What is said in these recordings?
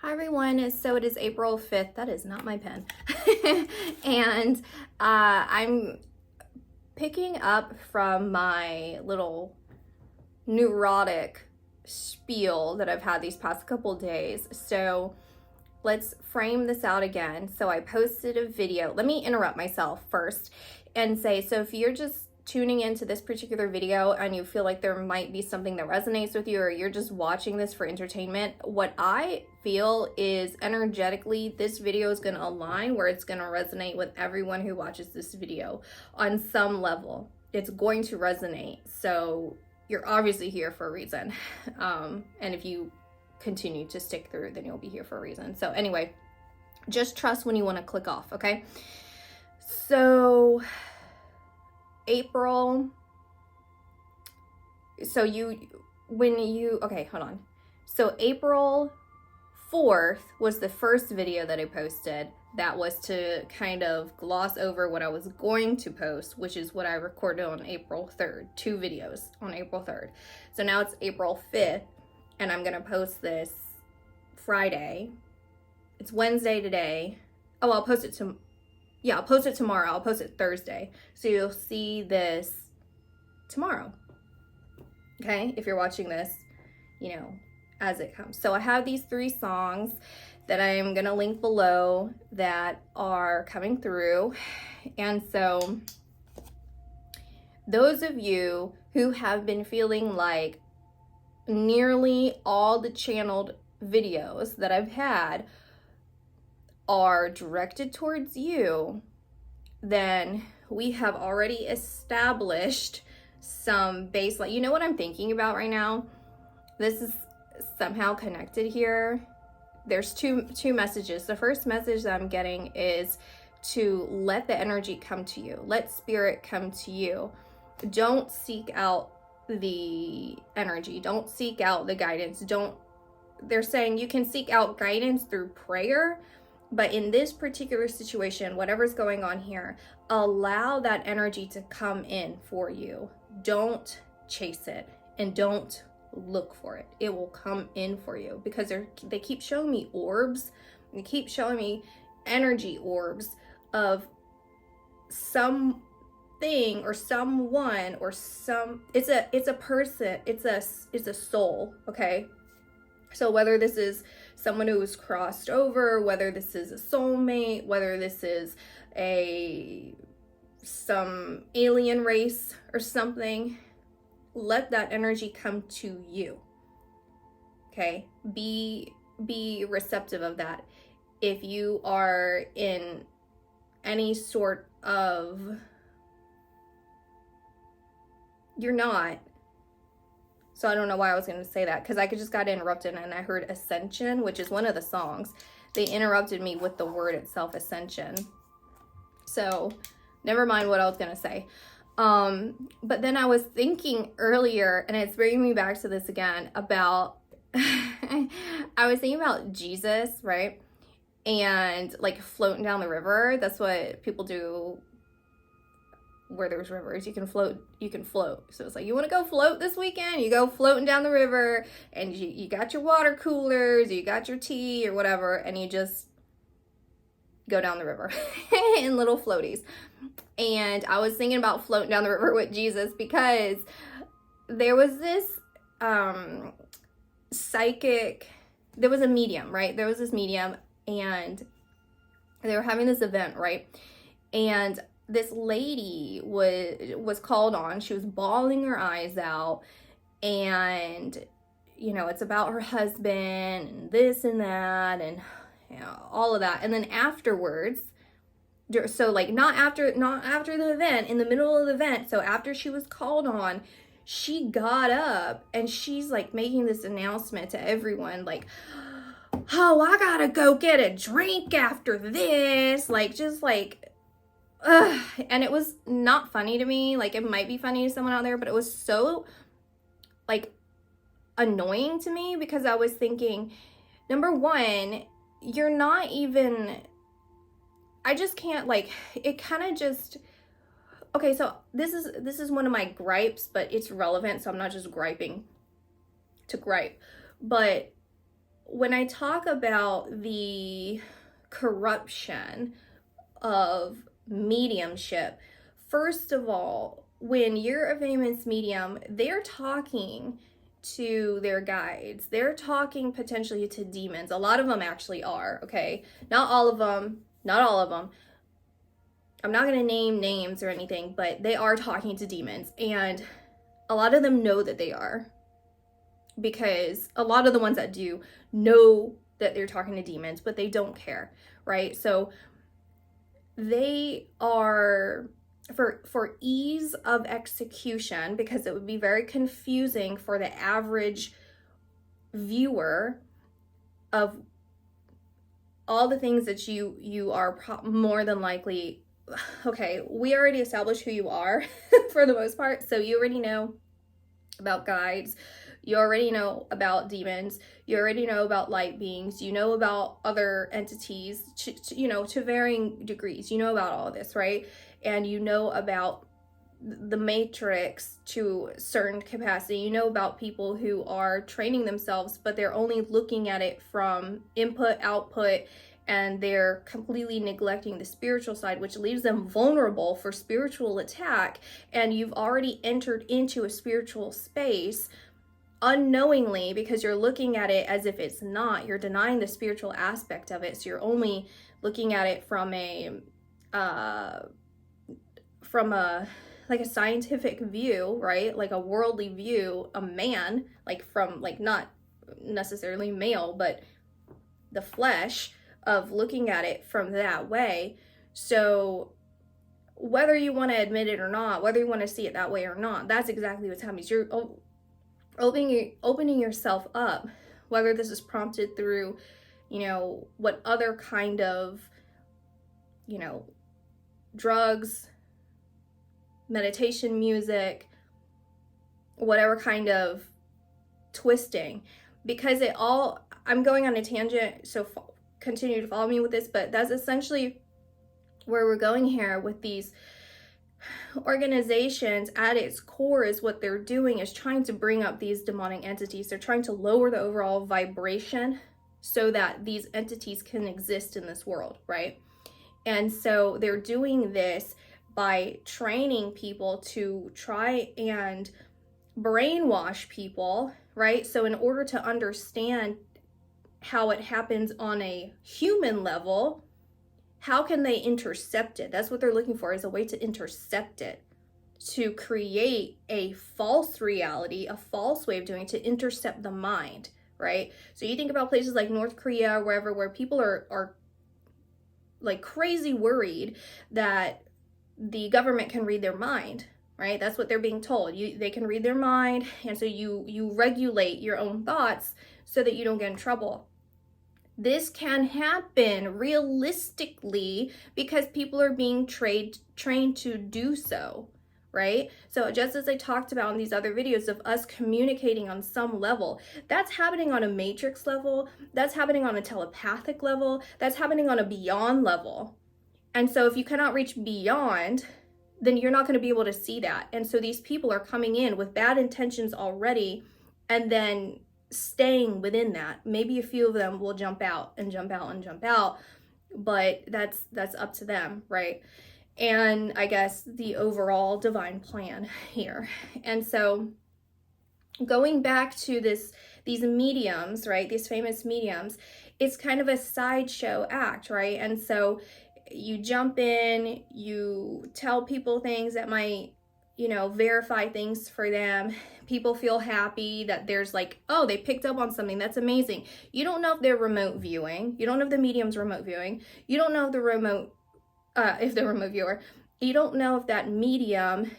Hi everyone, so it is April 5th, that is not my pen, and I'm picking up from my little neurotic spiel that I've had these past couple days, so let's frame this out again. So I posted a video. Let me interrupt myself first and say, so if you're just tuning into this particular video and you feel like there might be something that resonates with you, or you're just watching this for entertainment, what I feel is energetically this video is going to align where it's going to resonate with everyone who watches this video on some level. It's going to resonate. So you're obviously here for a reason. And if you continue to stick through, then you'll be here for a reason. So anyway, just trust when you want to click off, okay? So April, so okay, hold on. So April 4th was the first video that I posted. That was to kind of gloss over what I was going to post, which is what I recorded on April 3rd, 2 videos on April 3rd. So now it's April 5th, and I'm gonna post this Friday. It's Wednesday today. Oh, I'll post it tomorrow. I'll post it Thursday. So you'll see this tomorrow. Okay, if you're watching this, as it comes. So I have these 3 songs that I'm gonna link below that are coming through. And so those of you who have been feeling like nearly all the channeled videos that I've had are directed towards you, then we have already established some baseline. You know what I'm thinking about right now? This is somehow connected here. There's two messages. The first message that I'm getting is to let the energy come to you. Let spirit come to you. Don't seek out the energy. Don't seek out the guidance. They're saying you can seek out guidance through prayer, but in this particular situation, whatever's going on here, allow that energy to come in for you. Don't chase it and don't look for it. It will come in for you, because they keep showing me orbs. They keep showing me energy orbs of something or someone or it's a person, it's a soul, okay? So whether this is someone who was crossed over, whether this is a soulmate, whether this is some alien race or something, let that energy come to you. Okay? Be receptive of that. If you are in any sort of, you're not. So I don't know why I was going to say that, because I just got interrupted and I heard ascension, which is one of the songs. They interrupted me with the word itself, ascension. So never mind what I was going to say. But then I was thinking earlier, and it's bringing me back to this again, about, I was thinking about Jesus, right? And like floating down the river. That's what people do where there's rivers. You can float. So it's like, you want to go float this weekend? You go floating down the river, and you got your water coolers, you got your tea or whatever, and you just go down the river in little floaties. And I was thinking about floating down the river with Jesus, because there was this there was a medium, right? There was this medium, and they were having this event, right? And this lady was called on. She was bawling her eyes out, and it's about her husband and this and that and all of that. And then afterwards, so like not after the event, in the middle of the event, so after she was called on, she got up and she's like making this announcement to everyone, like, oh, I gotta go get a drink after this, like, just like, ugh. And it was not funny to me. Like, it might be funny to someone out there, but it was so like annoying to me, because I was thinking, number one, you're not even, I just can't, like, it kind of just, okay, so this is one of my gripes, but it's relevant, so I'm not just griping to gripe. But when I talk about the corruption of mediumship, first of all, when you're a famous medium, they're talking to their guides. They're talking potentially to demons. A lot of them actually are, okay? Not all of them, not all of them. I'm not going to name names or anything, but they are talking to demons. And a lot of them know that they are, because a lot of the ones that do know that they're talking to demons, but they don't care, right? So they are, for ease of execution, because it would be very confusing for the average viewer of all the things that you are more than likely, okay, we already established who you are for the most part, so you already know about guides, you already know about demons, you already know about light beings, you know about other entities, to varying degrees, you know about all of this, right? And you know about the matrix to a certain capacity, you know about people who are training themselves, but they're only looking at it from input, output, and they're completely neglecting the spiritual side, which leaves them vulnerable for spiritual attack. And you've already entered into a spiritual space unknowingly, because you're looking at it as if it's not. You're denying the spiritual aspect of it. So you're only looking at it from a like a scientific view, right? Like a worldly view, a man, like from, like, not necessarily male, but the flesh of looking at it from that way. So whether you want to admit it or not, whether you want to see it that way or not, that's exactly what's happening. You're opening yourself up, whether this is prompted through, what other kind of, drugs, meditation music, whatever kind of twisting, because I'm going on a tangent, so continue to follow me with this, but that's essentially where we're going here with these organizations. At its core is what they're doing is trying to bring up these demonic entities. They're trying to lower the overall vibration so that these entities can exist in this world, right? And so they're doing this by training people to try and brainwash people, right? So in order to understand how it happens on a human level, how can they intercept it? That's what they're looking for, is a way to intercept it, to create a false reality, a false way of doing it, to intercept the mind, right? So you think about places like North Korea or wherever, where people are like crazy worried that the government can read their mind, right? That's what they're being told. They can read their mind, and so you regulate your own thoughts so that you don't get in trouble. This can happen realistically because people are being trained to do so, right? So just as I talked about in these other videos of us communicating on some level, that's happening on a matrix level, that's happening on a telepathic level, that's happening on a beyond level. And so if you cannot reach beyond, then you're not going to be able to see that. And so these people are coming in with bad intentions already, and then staying within that. Maybe a few of them will jump out and jump out and jump out, but that's up to them, right? And I guess the overall divine plan here. And so going back to these mediums, right? These famous mediums, it's kind of a sideshow act, right? And so you jump in, you tell people things that might, verify things for them. People feel happy that there's like, oh, they picked up on something. That's amazing. You don't know if they're remote viewing. You don't know if the medium's remote viewing. You don't know if the remote viewer. You don't know if that medium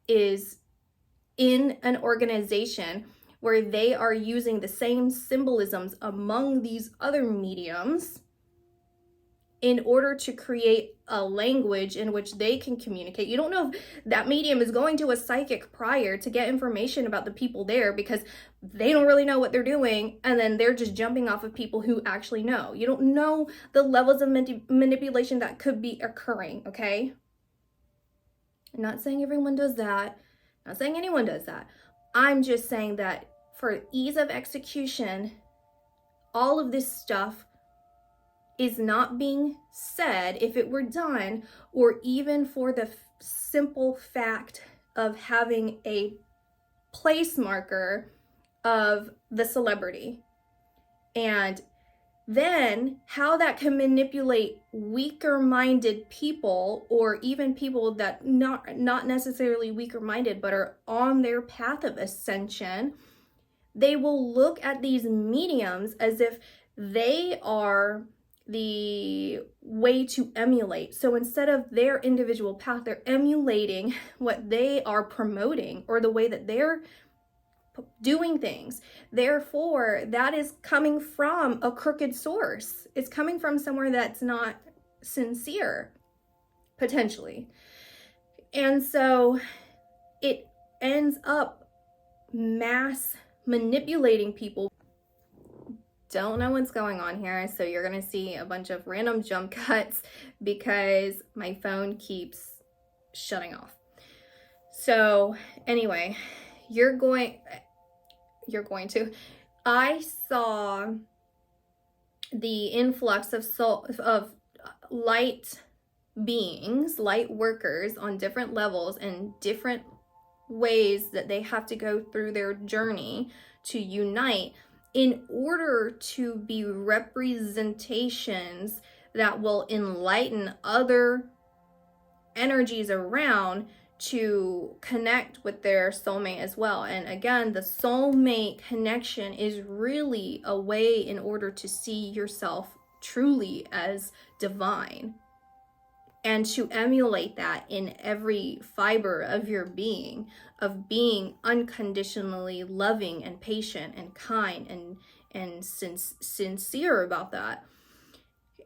is in an organization where they are using the same symbolisms among these other mediums in order to create a language in which they can communicate. You don't know if that medium is going to a psychic prior to get information about the people there, because they don't really know what they're doing, and then they're just jumping off of people who actually know. You don't know the levels of manipulation that could be occurring, okay? I'm not saying everyone does that. I'm not saying anyone does that. I'm just saying that for ease of execution, all of this stuff is not being said if it were done, or even for the simple fact of having a place marker of the celebrity. And then how that can manipulate weaker minded people, or even people that not necessarily weaker minded but are on their path of ascension. They will look at these mediums as if they are the way to emulate. So instead of their individual path, they're emulating what they are promoting, or the way that they're doing things. Therefore, that is coming from a crooked source. It's coming from somewhere that's not sincere, potentially. And so it ends up mass manipulating people. Don't know what's going on here, so you're gonna see a bunch of random jump cuts because my phone keeps shutting off. So anyway, you're going to, I saw the influx of light beings, light workers on different levels and different ways that they have to go through their journey to unite in order to be representations that will enlighten other energies around to connect with their soulmate as well. And again, the soulmate connection is really a way in order to see yourself truly as divine, and to emulate that in every fiber of your being, of being unconditionally loving and patient and kind and sincere about that.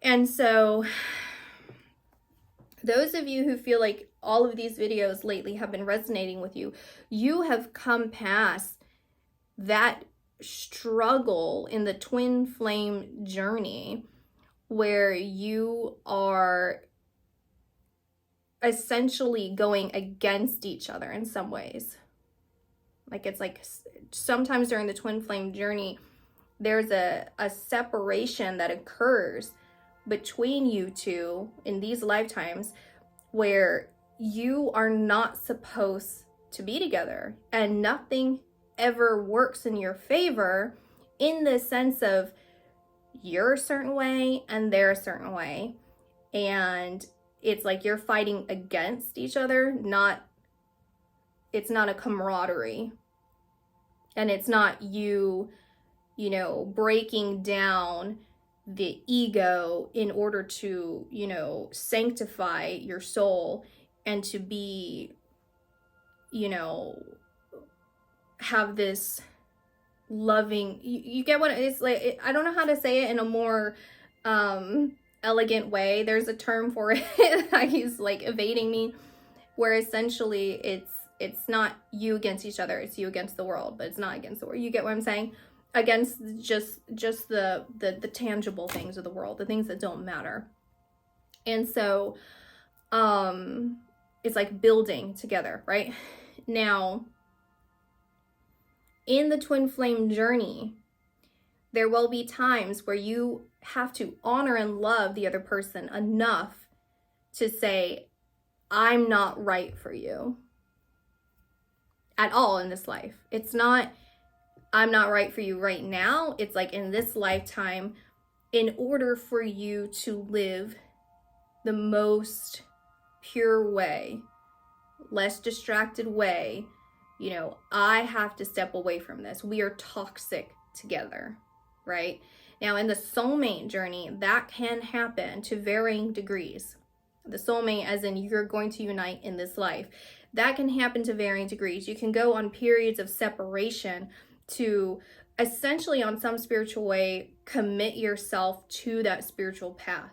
And so those of you who feel like all of these videos lately have been resonating with you, you have come past that struggle in the twin flame journey where you are essentially going against each other in some ways. Like, it's like sometimes during the twin flame journey, there's a separation that occurs between you two in these lifetimes where you are not supposed to be together, and nothing ever works in your favor, in the sense of you're a certain way and they're a certain way, and it's like you're fighting against each other. It's not a camaraderie, and it's not you breaking down the ego in order to, sanctify your soul and to be, have this loving, you get what it's like. I don't know how to say it in a more elegant way. There's a term for it that he's like evading me, where essentially it's not you against each other, it's you against the world, but it's not against the world. You get what I'm saying? Against just the tangible things of the world, the things that don't matter. And so it's like building together, right? Now, in the twin flame journey, there will be times where you have to honor and love the other person enough to say, I'm not right for you at all in this life. It's not, I'm not right for you right now. It's like in this lifetime, in order for you to live the most pure way, less distracted way, I have to step away from this. We are toxic together, right? Now, in the soulmate journey, that can happen to varying degrees. The soulmate, as in you're going to unite in this life, that can happen to varying degrees. You can go on periods of separation to essentially, on some spiritual way, commit yourself to that spiritual path,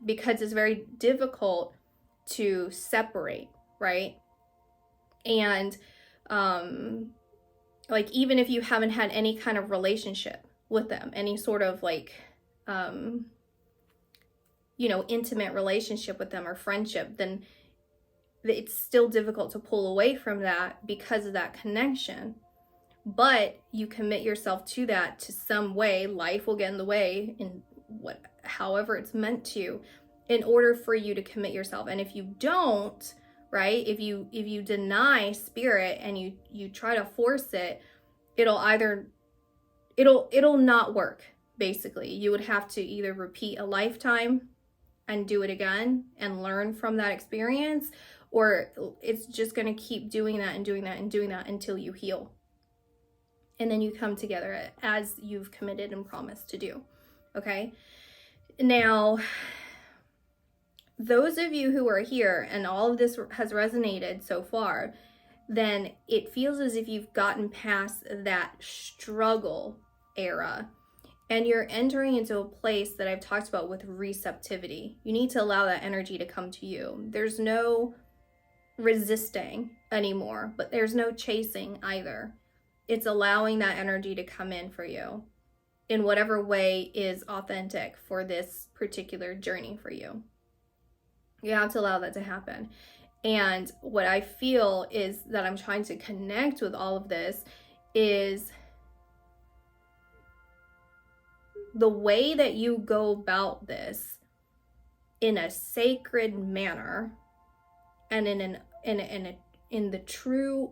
because it's very difficult to separate, right? And like, even if you haven't had any kind of relationship with them, any sort of like intimate relationship with them or friendship, then it's still difficult to pull away from that because of that connection. but you commit yourself to that to some way. Life will get in the way in however it's meant to, in order for you to commit yourself. And if you don't, right, if you deny spirit and you try to force it, it'll not work. Basically, you would have to either repeat a lifetime and do it again and learn from that experience, or it's just going to keep doing that and doing that and doing that until you heal. And then you come together as you've committed and promised to do. Okay? Now, those of you who are here and all of this has resonated so far, then it feels as if you've gotten past that struggle era and you're entering into a place that I've talked about with receptivity. You need to allow that energy to come to you. There's no resisting anymore, but there's no chasing either. It's allowing that energy to come in for you in whatever way is authentic for this particular journey for you. You have to allow that to happen. And what I feel is that I'm trying to connect with all of this is the way that you go about this in a sacred manner and in the true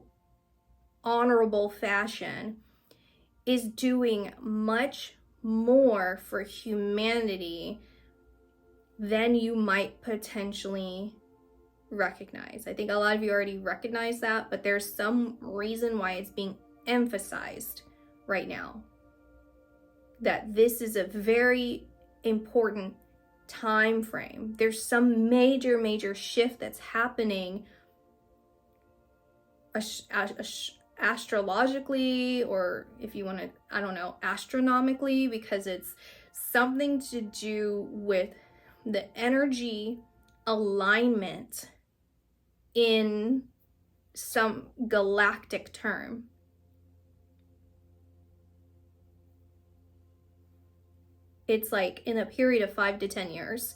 honorable fashion is doing much more for humanity than you might potentially recognize. I think a lot of you already recognize that, but there's some reason why it's being emphasized right now. That this is a very important time frame. There's some major shift that's happening astrologically, or if you want to, I don't know, astronomically, because it's something to do with the energy alignment in some galactic term. It's like in a period of 5 to 10 years,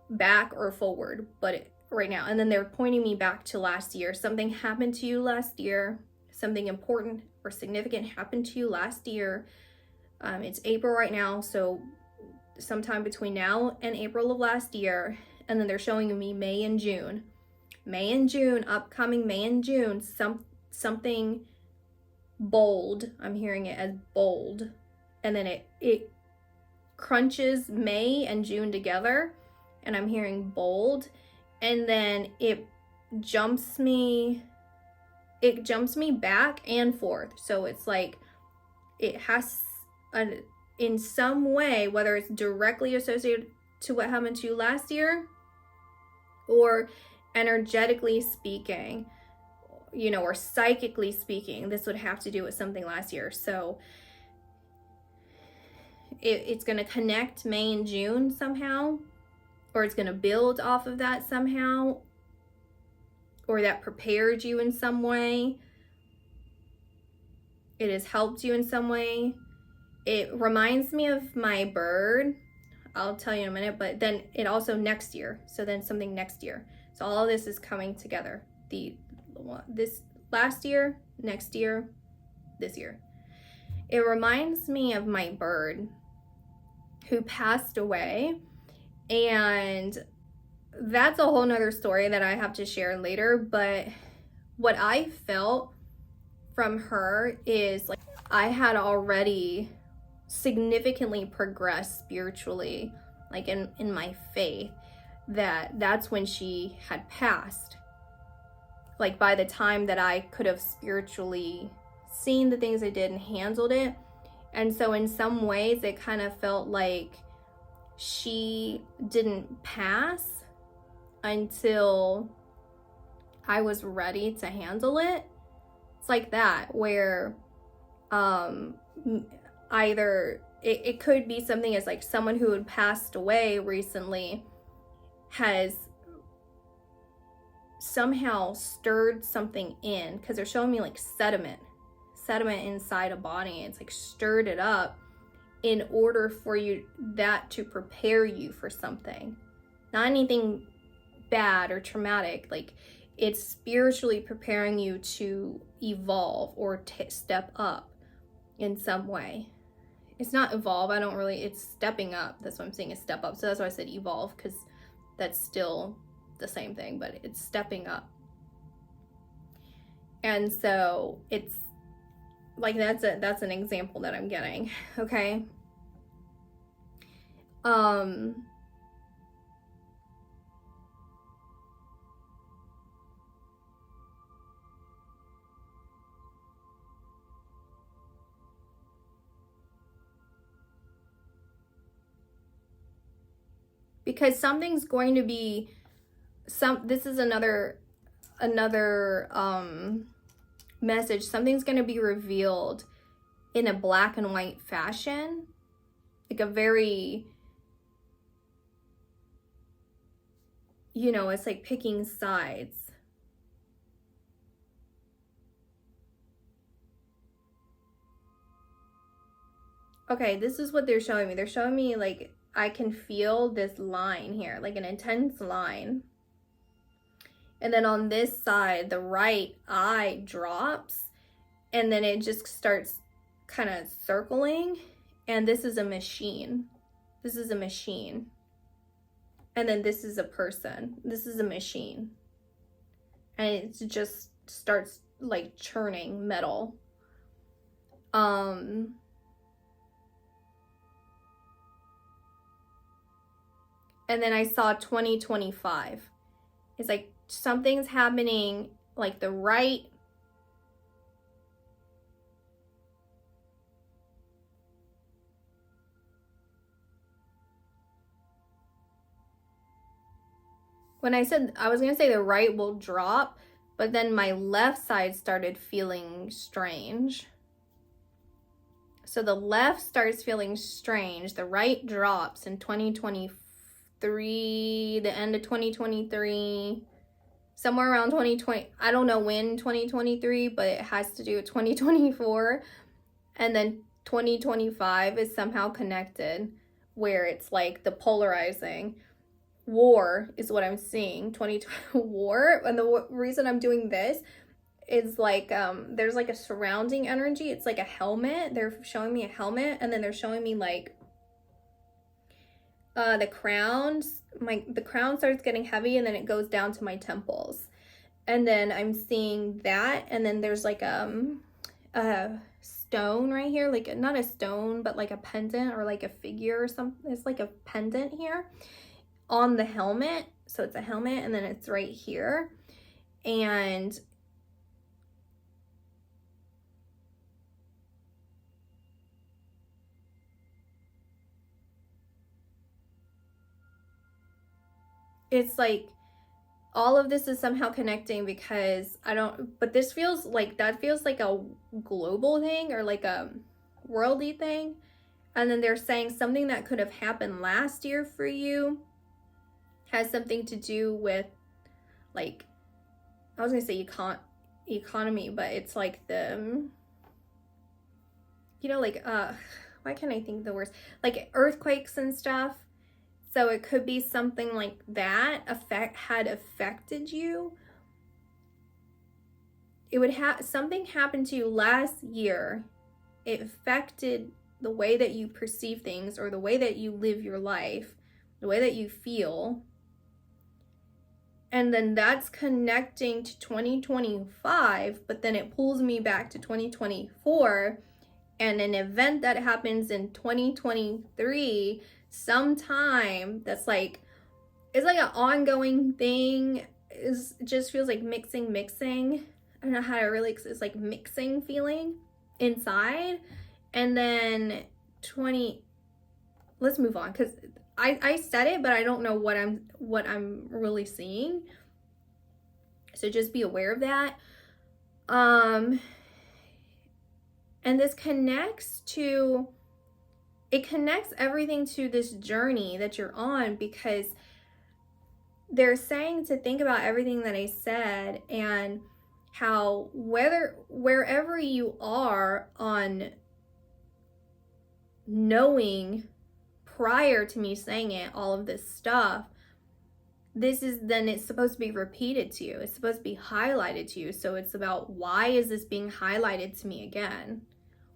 back or forward, but right now. And then they're pointing me back to last year. Something happened to you last year. Something important or significant happened to you last year. It's April right now, so sometime between now and April of last year. And then they're showing me May and June. May and June, upcoming May and June, something bold. I'm hearing it as bold. And then it crunches May and June together, and I'm hearing bold, and then it jumps me back and forth. So it's like it has in some way, whether it's directly associated to what happened to you last year or energetically speaking, or psychically speaking, this would have to do with something last year. So it's going to connect May and June somehow, or it's going to build off of that somehow, or that prepared you in some way. It has helped you in some way. It reminds me of my bird. I'll tell you in a minute, but then it also next year. So then something next year. So all of this is coming together. This last year, next year, this year. It reminds me of my bird who passed away, and that's a whole nother story that I have to share later. But what I felt from her is like I had already significantly progressed spiritually, like in my faith, that's when she had passed. Like by the time that I could have spiritually seen the things I did and handled it. And so in some ways it kind of felt like she didn't pass until I was ready to handle it. It's like that, where either it could be something as like someone who had passed away recently has somehow stirred something in, because they're showing me like sediment inside a body. It's like stirred it up in order for you that to prepare you for something, not anything bad or traumatic. Like It's spiritually preparing you to evolve or step up in some way. It's not evolve, it's stepping up. That's what I'm saying, is step up. So that's why I said evolve, because that's still the same thing, but it's stepping up. And so it's like, that's an example that I'm getting, okay? Because something's going to be this is another message. Something's going to be revealed in a black and white fashion, like a very, it's like picking sides. Okay, this is what they're showing me. They're showing me, like, I can feel this line here, like an intense line. And then on this side, the right eye drops, and then it just starts kind of circling. And this is a machine. This is a machine. And then this is a person. This is a machine. And it just starts like churning metal. And then I saw 2025. It's like something's happening, like the right. When I said, I was going to say the right will drop, but then my left side started feeling strange. So the left starts feeling strange. The right drops in 2024. The end of 2023, somewhere around 2020. I don't know when 2023, but it has to do with 2024. And then 2025 is somehow connected, where it's like the polarizing war is what I'm seeing. 2020 war. And the reason I'm doing this is like, there's like a surrounding energy. It's like a helmet. They're showing me a helmet, and then they're showing me like the crowns. The crown starts getting heavy, and then it goes down to my temples. And then I'm seeing that, and then there's like a stone right here, like not a stone, but like a pendant or like a figure or something. It's like a pendant here on the helmet. So it's a helmet, and then it's right here. And it's like all of this is somehow connecting, because but this feels like, that feels like a global thing or like a worldly thing. And then they're saying something that could have happened last year for you has something to do with, like, I was gonna say economy, but it's like the, like, why can't I think of the words? Like earthquakes and stuff. So it could be something like that had affected you. It would have something happened to you last year. It affected the way that you perceive things, or the way that you live your life, the way that you feel. And then that's connecting to 2025, but then it pulls me back to 2024, and an event that happens in 2023 sometime, that's like, it's like an ongoing thing. It just feels like mixing. I don't know how to really, it's like mixing feeling inside. And then let's move on, because I said it, but I don't know what I'm really seeing. So just be aware of that. And this connects everything to this journey that you're on, because they're saying to think about everything that I said, and how wherever you are on knowing, prior to me saying it, all of this stuff, then it's supposed to be repeated to you. It's supposed to be highlighted to you. So it's about, why is this being highlighted to me again?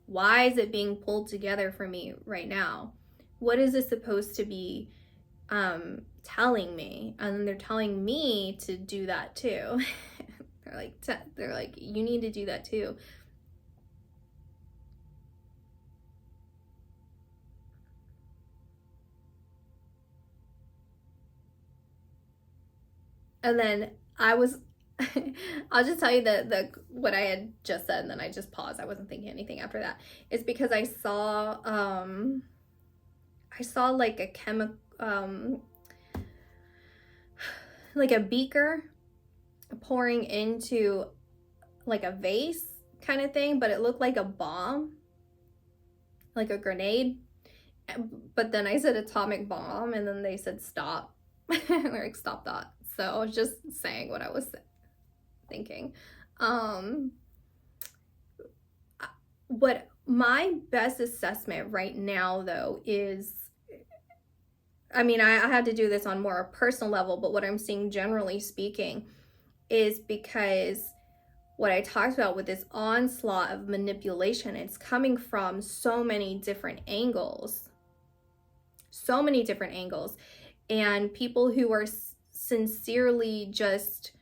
Why is it being pulled together for me right now? What is this supposed to be telling me? And then they're telling me to do that too. they're like, you need to do that too. And then I'll just tell you what I had just said, and then I just paused. I wasn't thinking anything after that. It's because I saw like a like a beaker pouring into like a vase kind of thing, but it looked like a bomb, like a grenade. But then I said atomic bomb, and then they said stop. They're like, stop that. So I was just saying what I was thinking. What my best assessment right now, though, is, I mean, I had to do this on more a personal level, but what I'm seeing generally speaking is, because what I talked about with this onslaught of manipulation, it's coming from so many different angles. So many different angles. And people who are sincerely just,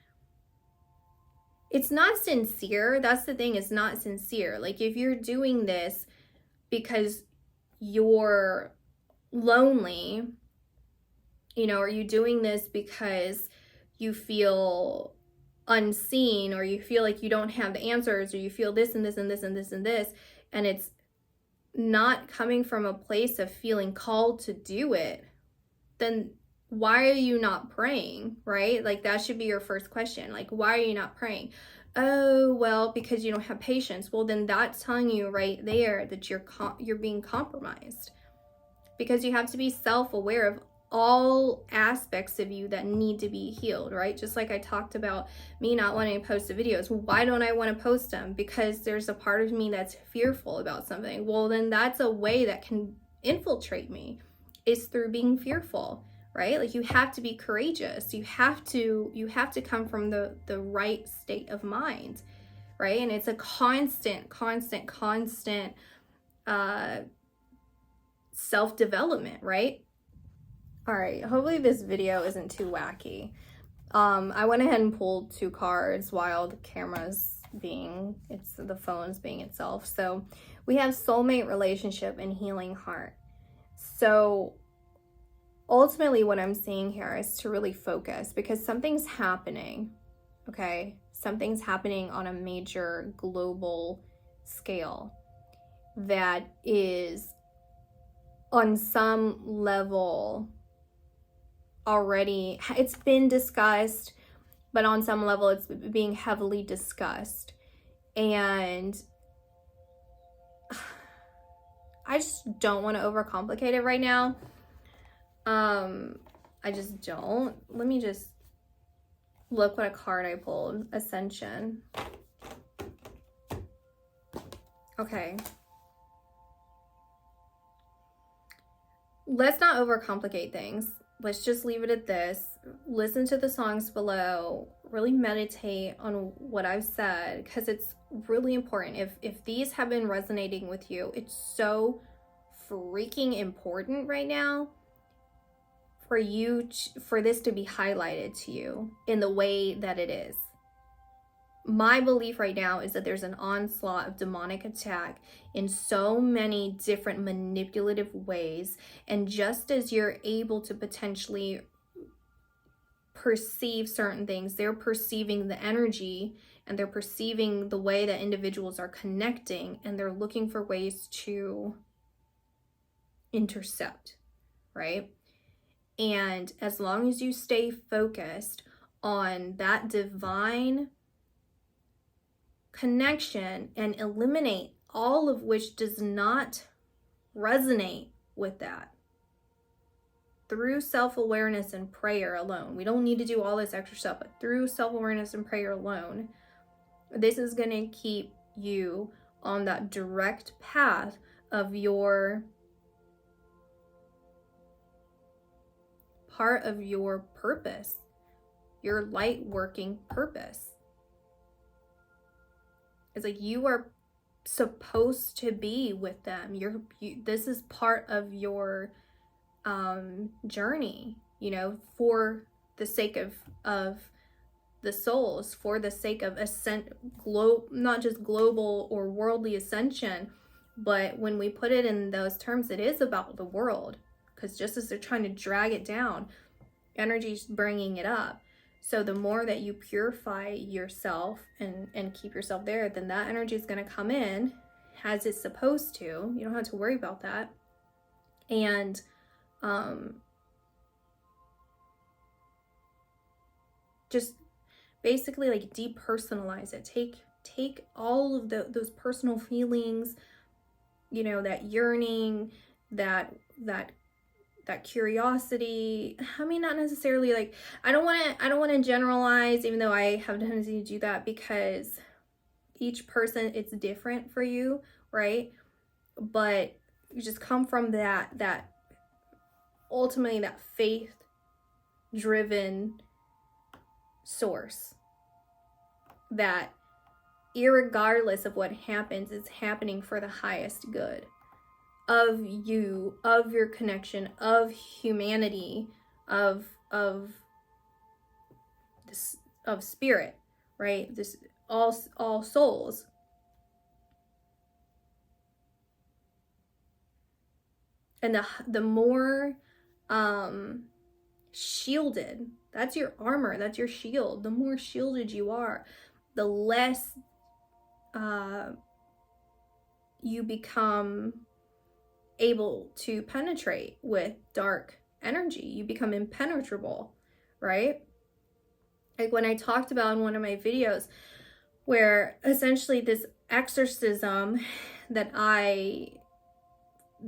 it's not sincere. That's the thing, it's not sincere. Like, if you're doing this because you're lonely, you know, are you doing this because you feel unseen, or you feel like you don't have the answers, or you feel this and this and this and this and this, and it's not coming from a place of feeling called to do it, then why are you not praying, right? Like, that should be your first question. Like, why are you not praying? Oh, well, because you don't have patience. Well, then that's telling you right there that you're being compromised, because you have to be self-aware of all aspects of you that need to be healed, right? Just like I talked about me not wanting to post the videos. Why don't I want to post them? Because there's a part of me that's fearful about something. Well, then that's a way that can infiltrate me, is through being fearful, right? Like, you have to be courageous. You have to come from the right state of mind, right? And it's a constant self-development, right? All right, hopefully this video isn't too wacky. I went ahead and pulled 2 cards while the the phone's being itself. So we have soulmate, relationship, and healing heart. So ultimately what I'm seeing here is to really focus, because something's happening, okay? Something's happening on a major global scale that is on some level already, it's been discussed, but on some level it's being heavily discussed. And I just don't want to overcomplicate it right now. I just don't. Let me just look what a card I pulled. Ascension. Okay. Let's not overcomplicate things. Let's just leave it at this. Listen to the songs below. Really meditate on what I've said, because it's really important. If these have been resonating with you, it's so freaking important right now for this to be highlighted to you in the way that it is. My belief right now is that there's an onslaught of demonic attack in so many different manipulative ways. And just as you're able to potentially perceive certain things, they're perceiving the energy, and they're perceiving the way that individuals are connecting, and they're looking for ways to intercept, right? And as long as you stay focused on that divine connection and eliminate all of which does not resonate with that through self-awareness and prayer alone. We don't need to do all this extra stuff, but through self-awareness and prayer alone, this is going to keep you on that direct path of your part of your purpose, your light working purpose. It's like you are supposed to be with them. This is part of your journey, you know, for the sake of the souls, for the sake of not just global or worldly ascension, but when we put it in those terms, it is about the world, because just as they're trying to drag it down, energy's bringing it up. So the more that you purify yourself and keep yourself there, then that energy is going to come in as it's supposed to. You don't have to worry about that. And just basically like depersonalize it. Take all of those personal feelings, you know, that yearning, that curiosity. I mean, not necessarily like, I don't want to generalize, even though I have a tendency to do that, because each person, it's different for you, right? But you just come from that ultimately that faith driven source, that irregardless of what happens, it's happening for the highest good of you, of your connection, of humanity, of spirit, right? This all souls. And the more shielded, that's your armor, that's your shield. The more shielded you are, the less you become able to penetrate with dark energy. You become impenetrable, right? Like when I talked about in one of my videos, where essentially this exorcism that I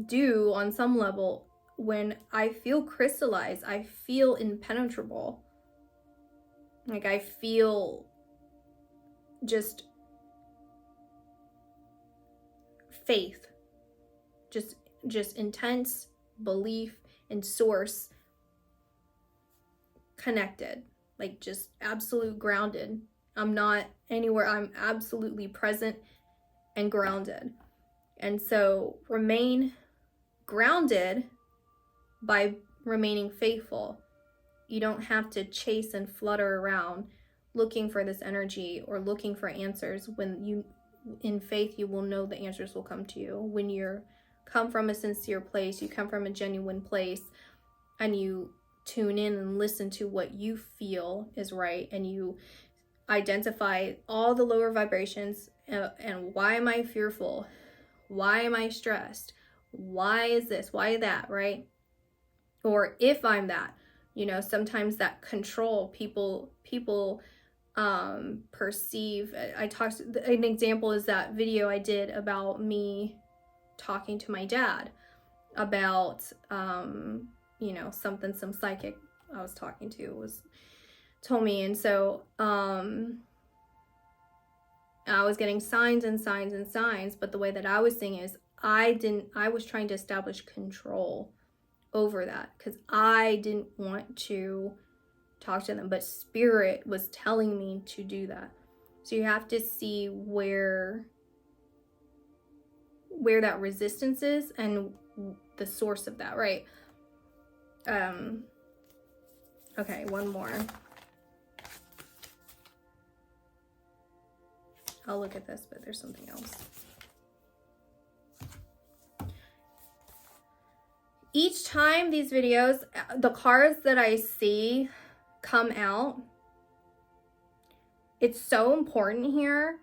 do on some level, when I feel crystallized, I feel impenetrable. Like I feel just faith, just intense belief in source, connected, like just absolute grounded. I'm not anywhere, I'm absolutely present and grounded. And so remain grounded by remaining faithful. You don't have to chase and flutter around looking for this energy or looking for answers. When you, in faith, you will know the answers will come to you. When you're come from a sincere place, you come from a genuine place, and you tune in and listen to what you feel is right, and you identify all the lower vibrations, and why am I fearful? Why am I stressed? Why is this? Why that, right? Or if I'm that, you know, sometimes that control people perceive. An example is that video I did about me talking to my dad about you know, some psychic I was talking to told me. And so I was getting signs and signs and signs, but the way that I was seeing is I was trying to establish control over that, because I didn't want to talk to them, but spirit was telling me to do that. So you have to see where that resistance is and the source of that, right? Okay, one more. I'll look at this, but there's something else. Each time these videos, the cards that I see come out, it's so important here.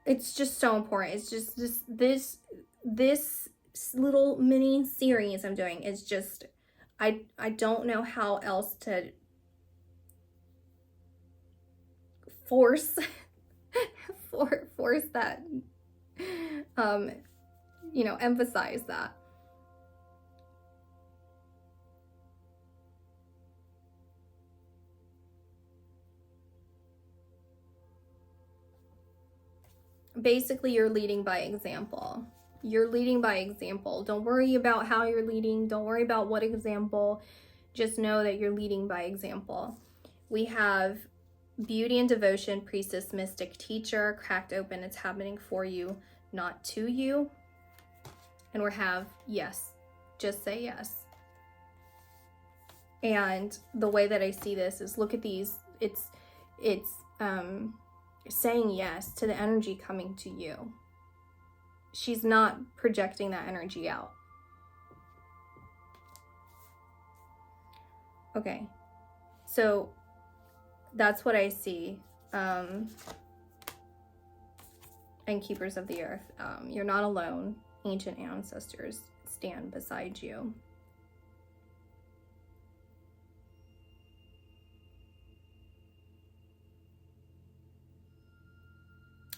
It's just so important. It's just this little mini series I'm doing is just, I don't know how else to force that, you know, emphasize that. Basically, you're leading by example. You're leading by example. Don't worry about how you're leading. Don't worry about what example. Just know that you're leading by example. We have beauty and devotion, priestess, mystic, teacher, cracked open. It's happening for you, not to you. And we have yes. Just say yes. And the way that I see this is, look at these. It's saying yes to the energy coming to you. She's not projecting that energy out. Okay, so that's what I see. And keepers of the earth, you're not alone. Ancient ancestors stand beside you.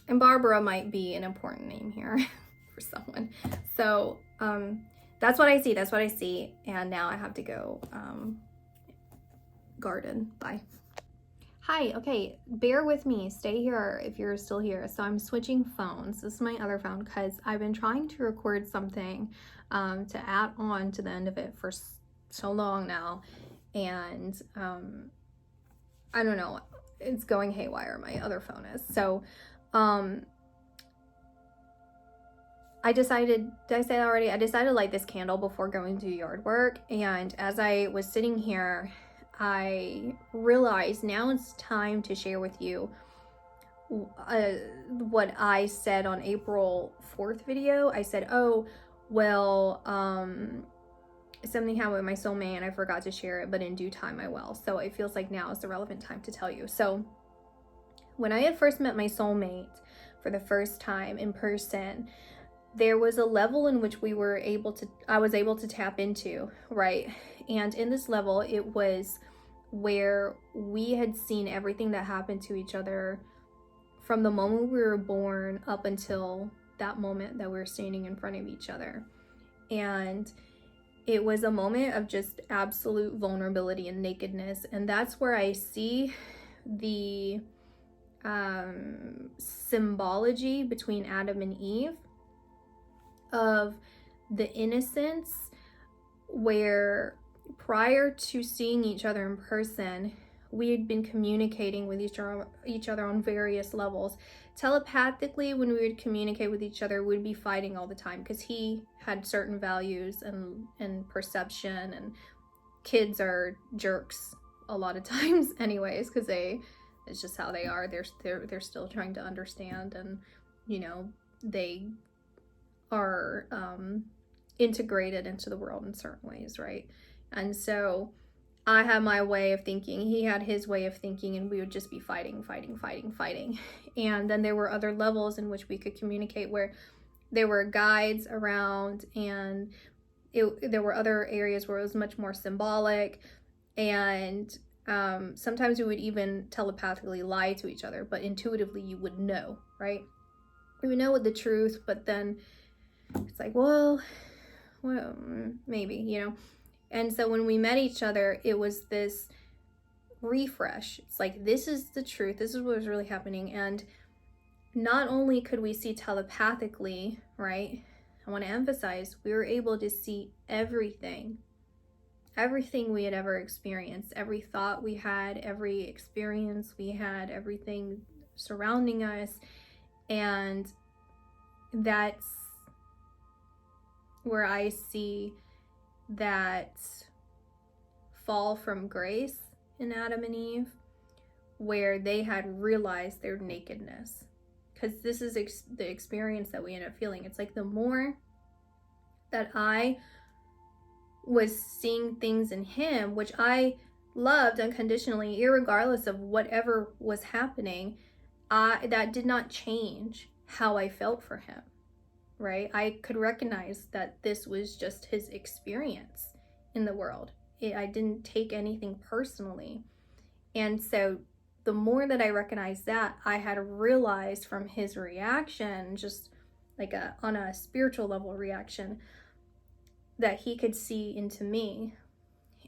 And Barbara might be an important name here for someone. So that's what I see. That's what I see. And now I have to go garden. Bye. Hi. Okay. Bear with me. Stay here if you're still here. So I'm switching phones. This is my other phone because I've been trying to record something to add on to the end of it for so long now. And I don't know. It's going haywire. My other phone is. So I decided, did I say that already? I decided to light this candle before going to yard work. And as I was sitting here, I realized now it's time to share with you what I said on April 4th video. I said, oh, well, something happened with my soulmate and I forgot to share it, but in due time I will. So it feels like now is the relevant time to tell you. So when I had first met my soulmate for the first time in person, there was a level in which I was able to tap into, right? And in this level, it was where we had seen everything that happened to each other from the moment we were born up until that moment that we were standing in front of each other. And it was a moment of just absolute vulnerability and nakedness. And that's where I see the symbology between Adam and Eve of the innocence, where prior to seeing each other in person, we had been communicating with each other on various levels. Telepathically, when we would communicate with each other, we'd be fighting all the time because he had certain values and perception, and kids are jerks a lot of times anyways, because it's just how they are. They're still trying to understand, and they are integrated into the world in certain ways, right? And so I had my way of thinking, he had his way of thinking, and we would just be fighting. And then there were other levels in which we could communicate where there were guides around, and there were other areas where it was much more symbolic, and sometimes we would even telepathically lie to each other, but intuitively you would know, right? We would know with the truth, but then it's like, well, maybe, And so when we met each other, it was this refresh. It's like, this is the truth. This is what was really happening. And not only could we see telepathically, right? I want to emphasize, we were able to see everything we had ever experienced, every thought we had, every experience we had, everything surrounding us. And that's where I see that fall from grace in Adam and Eve, where they had realized their nakedness. Because this is the experience that we end up feeling. It's like the more that I was seeing things in him, which I loved unconditionally, irregardless of whatever was happening, that did not change how I felt for him, right? I could recognize that this was just his experience in the world. I didn't take anything personally. And so the more that I recognized that, I had realized from his reaction, just like on a spiritual level reaction, that he could see into me.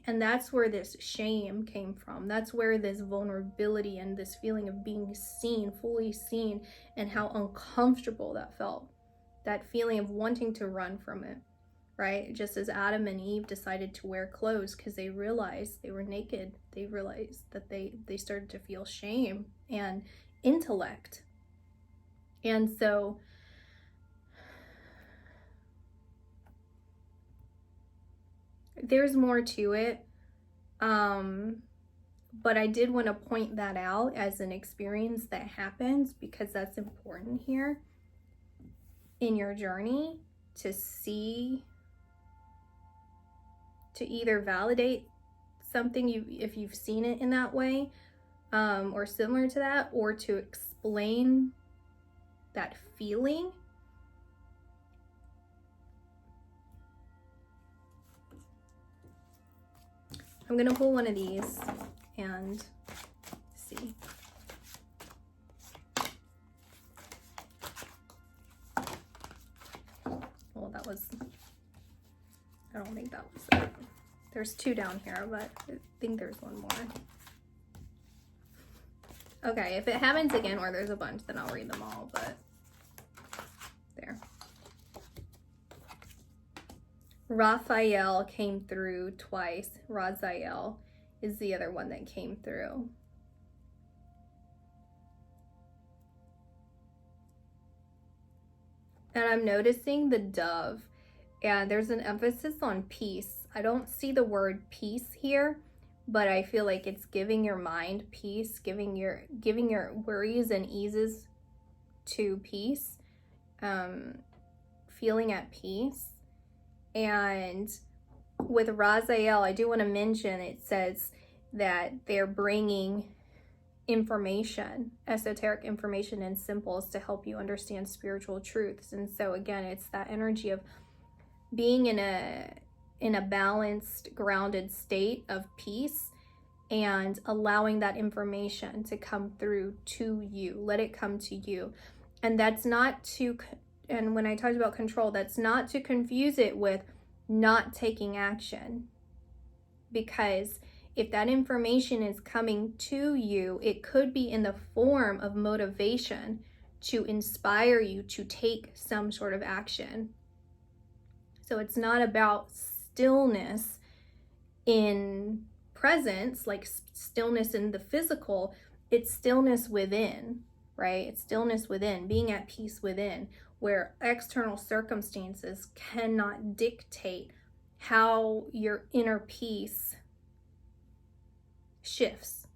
And that's where this shame came from. That's where this vulnerability and this feeling of being seen, fully seen, and how uncomfortable that felt. that feeling of wanting to run from it, right? Just as Adam and Eve decided to wear clothes because they realized they were naked. They realized that they started to feel shame and intellect. And so there's more to it. But I did want to point that out as an experience that happens, because that's important here in your journey, to see, to either validate something if you've seen it in that way, or similar to that, or to explain that feeling. I'm gonna pull one of these and see. Well, that was, I don't think that was it. There's two down here, but I think there's one more. Okay, if it happens again or there's a bunch, then I'll read them all, but there. Raphael came through twice. Raziel is the other one that came through. And I'm noticing the dove, and there's an emphasis on peace. I don't see the word peace here, but I feel like it's giving your mind peace, giving your worries and eases to peace, feeling at peace. And with Raziel, I do want to mention, it says that they're bringing information, esoteric information and symbols to help you understand spiritual truths. And so again, it's that energy of being in a balanced, grounded state of peace, and allowing that information to come through to you. Let it come to you. And that's not to, and when I talked about control, that's not to confuse it with not taking action. Because if that information is coming to you, it could be in the form of motivation to inspire you to take some sort of action. So it's not about stillness in presence, like stillness in the physical. It's stillness within, right? It's stillness within, being at peace within, where external circumstances cannot dictate how your inner peace shifts.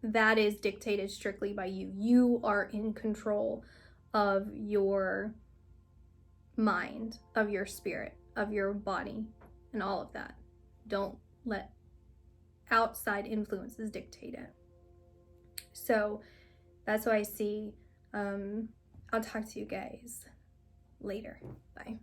That is dictated strictly by you. You are in control of your mind, of your spirit, of your body, and all of that. Don't let outside influences dictate it. So that's what I see. I'll talk to you guys later. Bye.